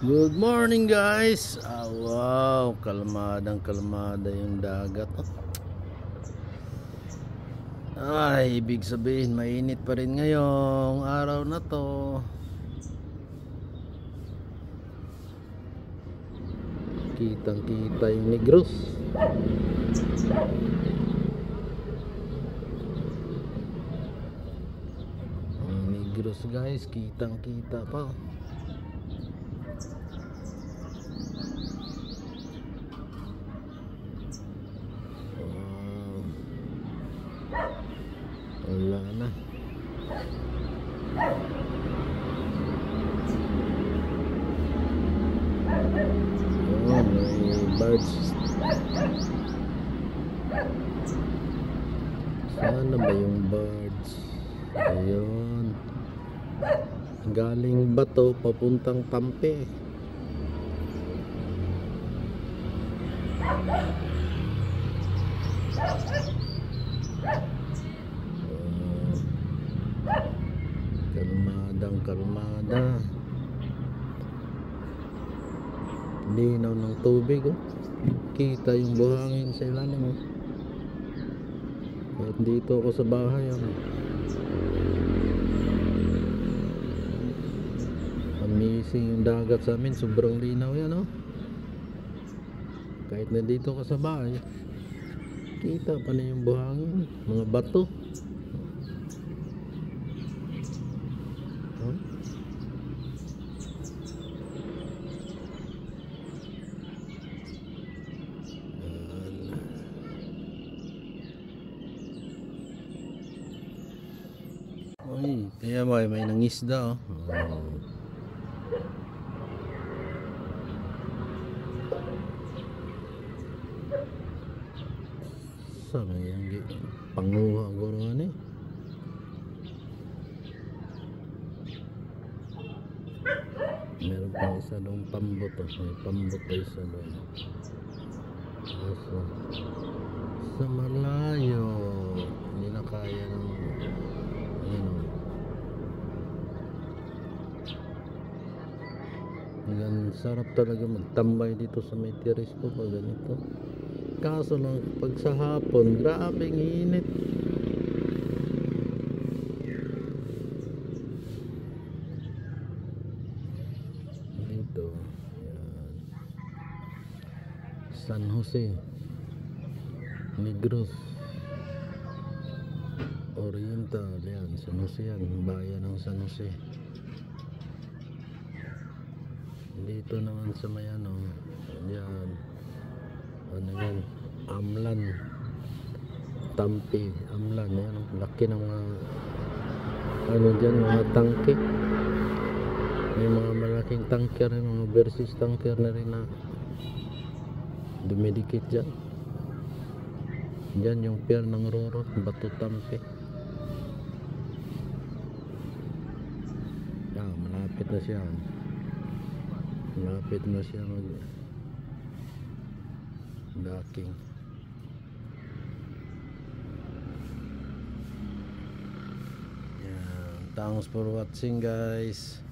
Good morning guys. Wow, kalmada yung dagat. Ay, ibig sabihin mainit pa rin ngayong araw na to. Kitang-kita yung Negros. Ang Negros guys, kitang-kita pa. Wala na. Oh, may birds. Sana ba yung birds? Ayun. Galing Bato papuntang Tampe. Kalmada. Linaw ng tubig, oh. Kita yung buhangin sa ilalim, oh. Kahit dito ako sa bahay, oh. Amazing yung dagat sa amin, sobrang linaw yan, oh. Kahit nandito ka sa bahay, kita pa na yung buhangin, mga bato. Uy, kaya ba may nangisda, oh. Sama yang panguha guru ni. Meron pa isa doon pambot, oh. May pambot pa isa doon. Sa malayo, hindi na kaya ng sarap talaga magtambay dito sa may terrace ko pag ganito. Kaso lang pag sa hapon, grabe ang init. Dito, yan. San Jose, Negros Oriental, yan. San Jose yan, bayan ng San Jose. Dito naman sa may ano, yan, ano yan, Amlan, Tampi, Amlan, yan, laki ng mga ano dyan, mga tangke. May mga malaking tanker, mga versus tanker na rin na dumidikit dyan. Dyan yung pier ng Roro, Bato Tampi. Yan, malapit na siya. Malapit na siya mag-docking. Thanks for watching guys.